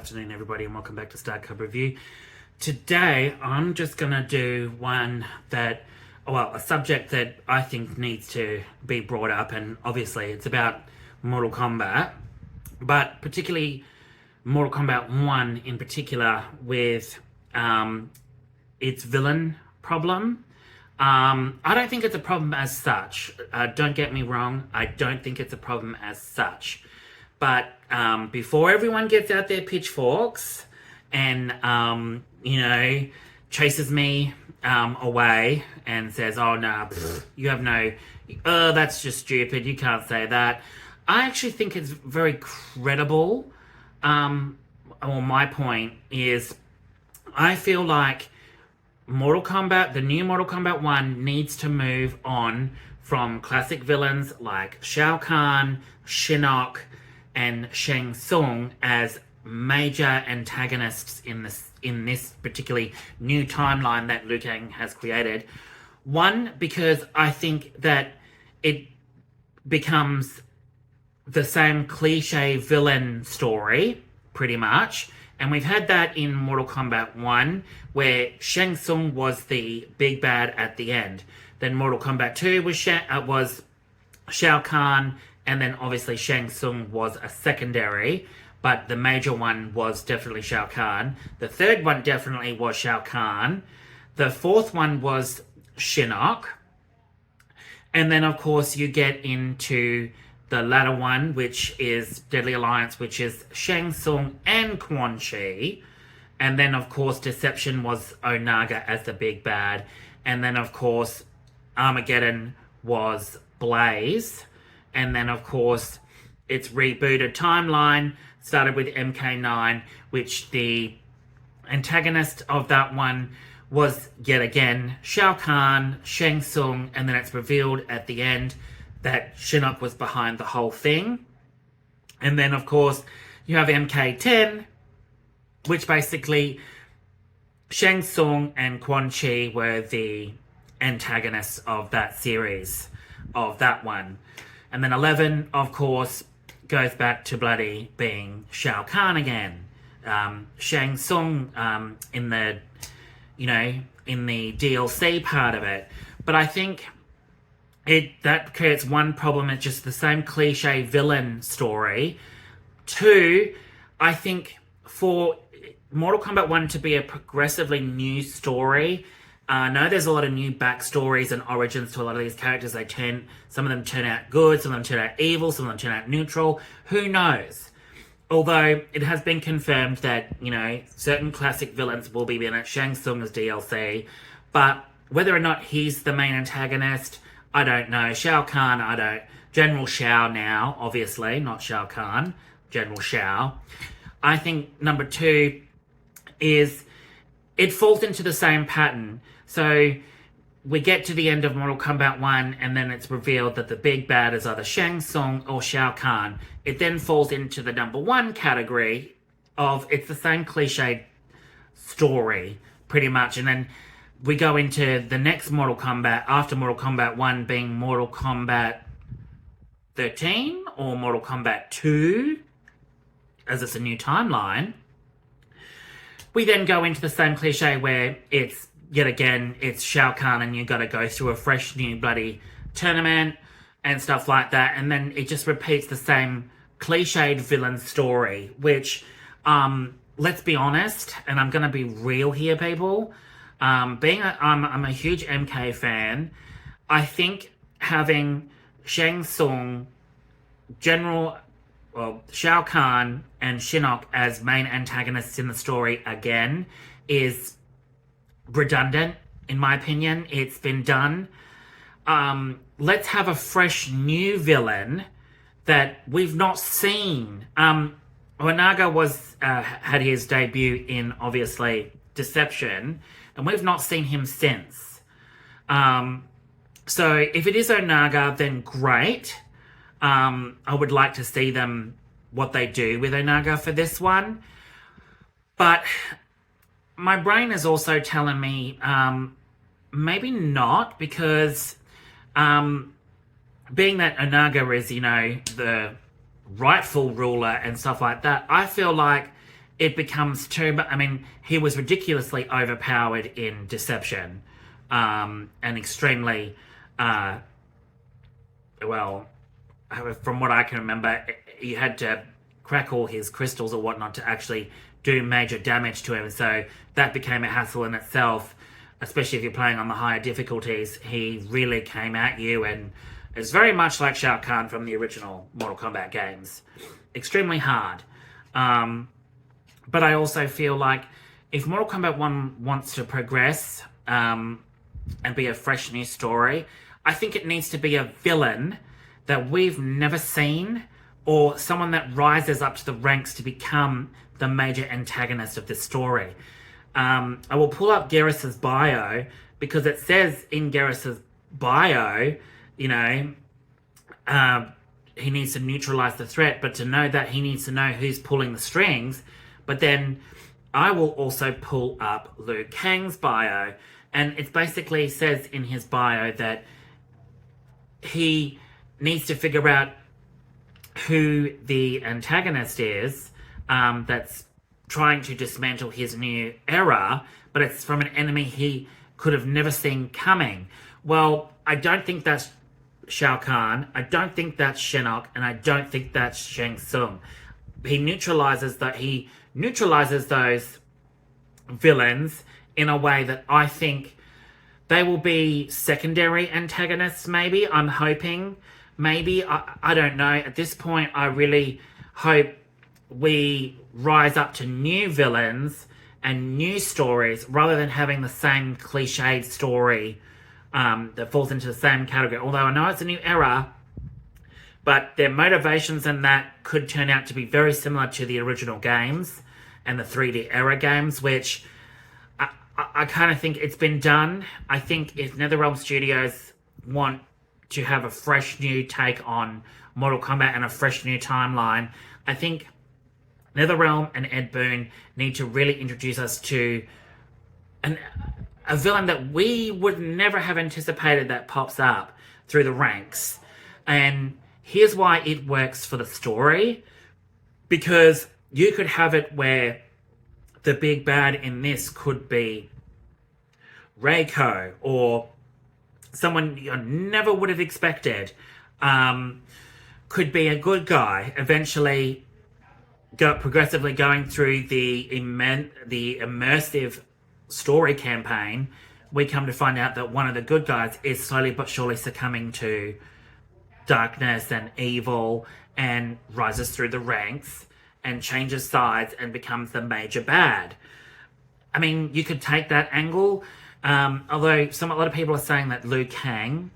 afternoon, everybody, and welcome back to Star Cub Review. Today, I'm just going to do a subject that I think needs to be brought up, and obviously it's about Mortal Kombat, but particularly Mortal Kombat 1 in particular with its villain problem. I don't think it's a problem as such. Don't get me wrong, I don't think it's a problem as such. But before everyone gets out their pitchforks and, chases me away and says, oh, no, you have no, that's just stupid, you can't say that. I actually think it's very credible. My point is, I feel like the new Mortal Kombat 1 needs to move on from classic villains like Shao Kahn, Shinnok, and Shang Tsung as major antagonists in this particularly new timeline that Liu Kang has created. One, because I think that it becomes the same cliche villain story, pretty much. And we've had that in Mortal Kombat 1, where Shang Tsung was the big bad at the end. Then Mortal Kombat 2 was Shao Kahn, and then obviously Shang Tsung was a secondary, but the major one was definitely Shao Kahn. The third one definitely was Shao Kahn. The fourth one was Shinnok. And then, of course, you get into the latter one, which is Deadly Alliance, which is Shang Tsung and Quan Chi. And then, of course, Deception was Onaga as the big bad. And then, of course, Armageddon was Blaze. And then, of course, its rebooted timeline started with MK9, which the antagonist of that one was, yet again, Shao Kahn, Shang Tsung, and then it's revealed at the end that Shinnok was behind the whole thing. And then, of course, you have MK10, which basically Shang Tsung and Quan Chi were the antagonists of that series, of that one. And then 11, of course, goes back to bloody being Shao Kahn again. Shang Tsung in the DLC part of it. But I think that creates one problem. It's just the same cliche villain story. Two, I think for Mortal Kombat 1 to be a progressively new story, I know there's a lot of new backstories and origins to a lot of these characters. Some of them turn out good, some of them turn out evil, some of them turn out neutral. Who knows? Although it has been confirmed that, certain classic villains will be in it. Shang Tsung as DLC. But whether or not he's the main antagonist, I don't know. Shao Kahn, General Shao now, obviously, not Shao Kahn. General Shao. I think number two is it falls into the same pattern. So we get to the end of Mortal Kombat 1 and then it's revealed that the big bad is either Shang Tsung or Shao Kahn. It then falls into the number one category of it's the same cliche story, pretty much. And then we go into the next Mortal Kombat, after Mortal Kombat 1 being Mortal Kombat 13 or Mortal Kombat 2, as it's a new timeline. We then go into the same cliche where it's, yet again, it's Shao Kahn and you got to go through a fresh new bloody tournament and stuff like that. And then it just repeats the same cliched villain story, which, let's be honest, and I'm going to be real here, people. I'm a huge MK fan. I think having Shang Tsung, Shao Kahn and Shinnok as main antagonists in the story again is redundant, in my opinion. It's been done. Let's have a fresh new villain that we've not seen. Onaga had his debut in, obviously, Deception, and we've not seen him since. So if it is Onaga, then great. I would like to see what they do with Onaga for this one. But my brain is also telling me maybe not, because being that Onaga is, the rightful ruler and stuff like that, I feel like it becomes too. But I mean, he was ridiculously overpowered in Deception, and extremely, well, from what I can remember, you had to crack all his crystals or whatnot to actually do major damage to him. So that became a hassle in itself, especially if you're playing on the higher difficulties. He really came at you, and it's very much like Shao Kahn from the original Mortal Kombat games. Extremely hard. But I also feel like if Mortal Kombat 1 wants to progress and be a fresh new story, I think it needs to be a villain that we've never seen, or someone that rises up to the ranks to become the major antagonist of this story. I will pull up Garrus's bio, because it says in Garrus's bio, you know, he needs to neutralize the threat, but to know that, he needs to know who's pulling the strings. But then I will also pull up Liu Kang's bio, and it basically says in his bio that he needs to figure out who the antagonist is, that's trying to dismantle his new era, but it's from an enemy he could have never seen coming. Well, I don't think that's Shao Kahn, I don't think that's Shinnok, and I don't think that's Shang Tsung. He neutralizes those villains in a way that I think they will be secondary antagonists, maybe. I'm hoping. Maybe. I don't know. At this point, I really hope we rise up to new villains and new stories, rather than having the same cliched story that falls into the same category. Although I know it's a new era, but their motivations in that could turn out to be very similar to the original games and the 3D era games, which I kind of think it's been done. I think if NetherRealm Studios want to have a fresh new take on Mortal Kombat and a fresh new timeline, I think NetherRealm and Ed Boon need to really introduce us to a villain that we would never have anticipated that pops up through the ranks. And here's why it works for the story. Because you could have it where the big bad in this could be Reiko, or someone you never would have expected. Could be a good guy, eventually progressively going through the immersive story campaign. We come to find out that one of the good guys is slowly but surely succumbing to darkness and evil, and rises through the ranks and changes sides and becomes the major bad. I mean, you could take that angle, although a lot of people are saying that Liu Kang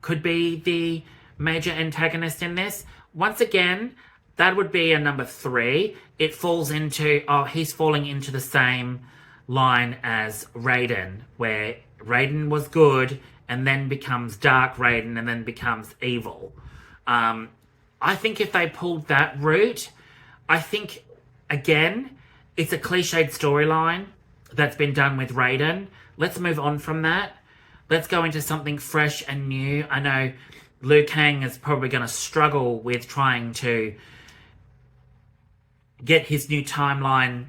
could be the major antagonist in this. Once again, that would be a number 3. It falls into, he's falling into the same line as Raiden, where Raiden was good and then becomes Dark Raiden and then becomes evil. I think if they pulled that route, I think, again, it's a cliched storyline that's been done with Raiden. Let's move on from that. Let's go into something fresh and new. I know Liu Kang is probably going to struggle with trying to get his new timeline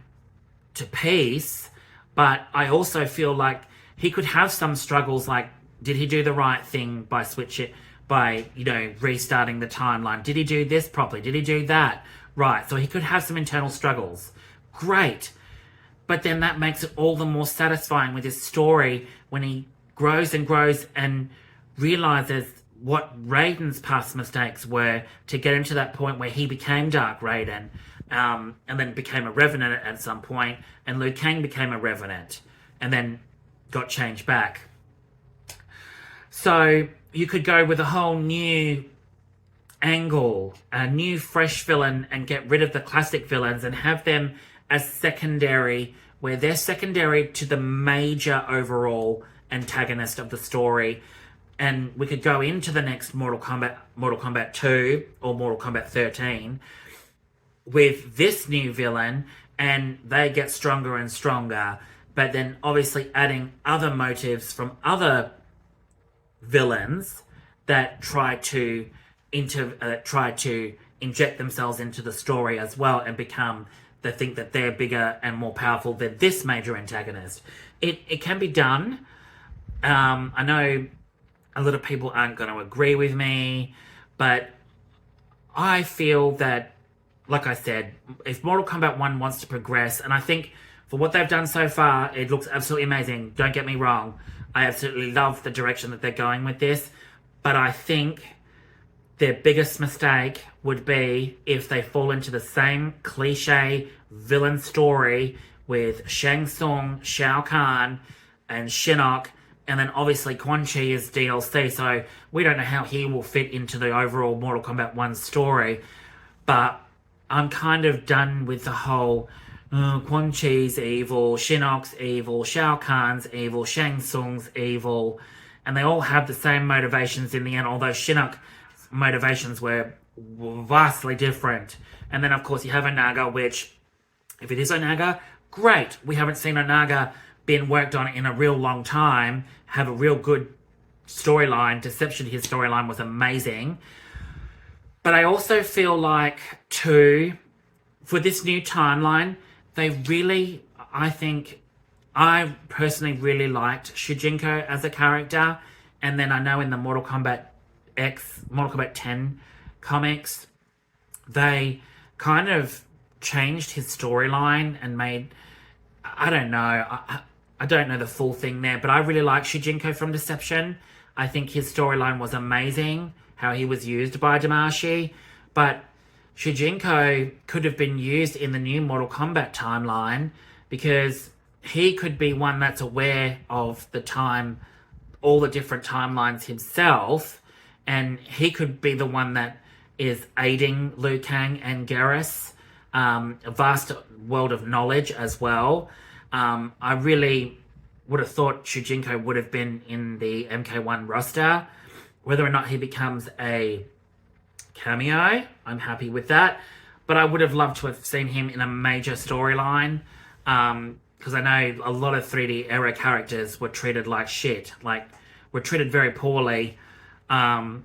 to peace, but I also feel like he could have some struggles, like, did he do the right thing by restarting the timeline? Did he do this properly? Did he do that? Right, so he could have some internal struggles. Great. But then that makes it all the more satisfying with his story when he grows and grows and realizes what Raiden's past mistakes were to get into that point where he became Dark Raiden, and then became a Revenant at some point, and Liu Kang became a Revenant, and then got changed back. So you could go with a whole new angle, a new fresh villain, and get rid of the classic villains and have them as secondary, where they're secondary to the major overall antagonist of the story. And we could go into the next Mortal Kombat 2 or Mortal Kombat 13 with this new villain, and they get stronger and stronger, but then obviously adding other motives from other villains that try to inject themselves into the story as well and become they think that they're bigger and more powerful than this major antagonist. It can be done. I know a lot of people aren't going to agree with me, but I feel that, like I said, if Mortal Kombat 1 wants to progress, and I think for what they've done so far, it looks absolutely amazing. Don't get me wrong. I absolutely love the direction that they're going with this, but I think their biggest mistake would be if they fall into the same cliche villain story with Shang Tsung, Shao Kahn, and Shinnok, and then obviously Quan Chi is DLC, so we don't know how he will fit into the overall Mortal Kombat 1 story. But I'm kind of done with the whole Quan Chi's evil, Shinnok's evil, Shao Kahn's evil, Shang Tsung's evil, and they all have the same motivations in the end, although Shinnok's motivations were vastly different. And then of course you have Onaga, which, if it is Onaga, great. We haven't seen Onaga been worked on in a real long time, have a real good storyline. Deception, his storyline was amazing. But I also feel like, too, for this new timeline, they really, I personally really liked Shujinko as a character. And then I know in the Mortal Kombat 10 comics, they kind of changed his storyline and made, I don't know, I don't know the full thing there, but I really like Shujinko from Deception. I think his storyline was amazing, how he was used by Damashi, but Shujinko could have been used in the new Mortal Kombat timeline because he could be one that's aware of the time, all the different timelines himself, and he could be the one that is aiding Liu Kang and Garrus, a vast world of knowledge as well. I really would have thought Shujinko would have been in the MK1 roster. Whether or not he becomes a cameo, I'm happy with that. But I would have loved to have seen him in a major storyline, because I know a lot of 3D era characters were treated like shit, like were treated very poorly. And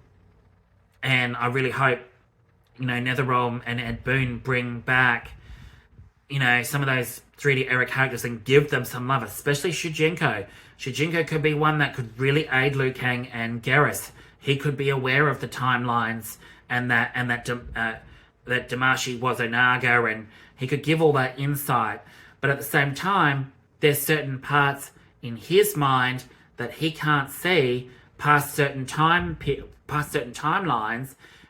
I really hope, NetherRealm and Ed Boon bring back, some of those 3D era characters and give them some love, especially Shujinko. Shujinko could be one that could really aid Liu Kang and Garrus. He could be aware of the timelines and that Damashi was Onaga, and he could give all that insight. But at the same time, there's certain parts in his mind that he can't see past certain timelines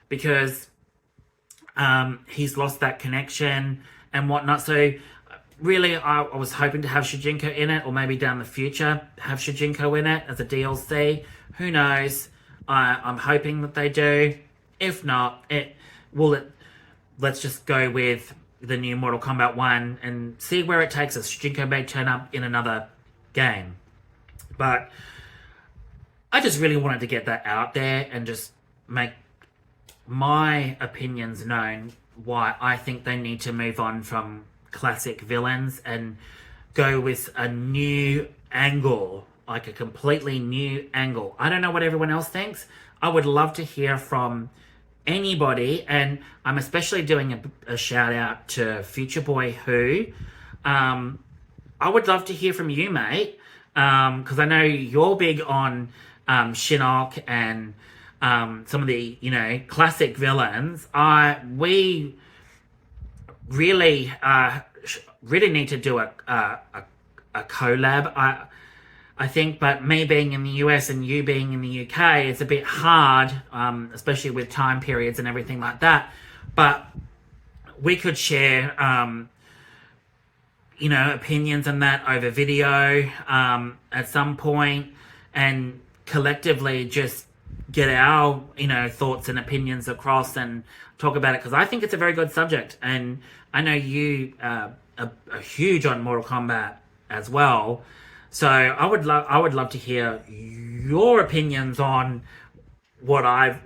because he's lost that connection and whatnot. So really, I was hoping to have Shujinko in it, or maybe down the future have Shujinko in it as a DLC. Who knows? I'm hoping that they do. If not, let's just go with the new Mortal Kombat 1 and see where it takes us. Shujinko may turn up in another game. But I just really wanted to get that out there and just make my opinions known why I think they need to move on from classic villains and go with a new angle, like a completely new angle. I don't know what everyone else thinks. I would love to hear from anybody, and I'm especially doing a shout out to Future Boy Who. I would love to hear from you, mate, because I know you're big on Shinnok and some of the classic villains. We really need to do a collab. I think, but me being in the US and you being in the UK, it's a bit hard, especially with time periods and everything like that. But we could share, opinions on that over video at some point, and collectively just get our, thoughts and opinions across and talk about it, because I think it's a very good subject, and I know you are huge on Mortal Kombat as well. So I would love to hear your opinions on what I've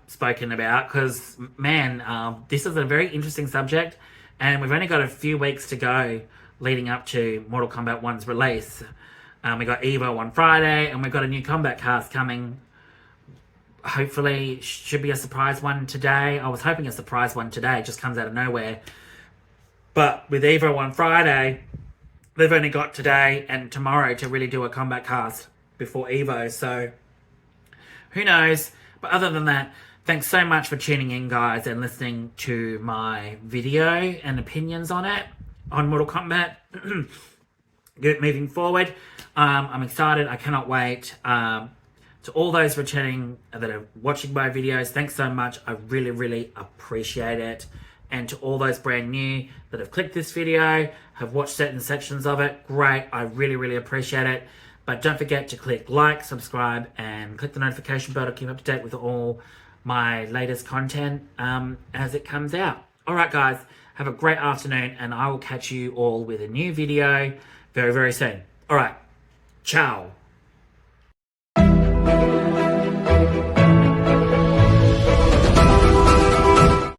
spoken about, because man, this is a very interesting subject, and we've only got a few weeks to go leading up to Mortal Kombat 1's release. We got Evo on Friday, and we've got a new Kombat cast coming. Hopefully, should be a surprise one today. I was hoping a surprise one today. It just comes out of nowhere. But with Evo on Friday, they've only got today and tomorrow to really do a Kombat cast before Evo. So who knows? But other than that, thanks so much for tuning in, guys, and listening to my video and opinions on it, on Mortal Kombat. Moving forward, I'm excited. I cannot wait. To all those returning that are watching my videos, thanks so much. I really, really appreciate it. And to all those brand new that have clicked this video, have watched certain sections of it, great. I really, really appreciate it. But don't forget to click like, subscribe, and click the notification bell to keep up to date with all my latest content as it comes out. All right, guys, have a great afternoon, and I will catch you all with a new video very, very soon. All right, ciao.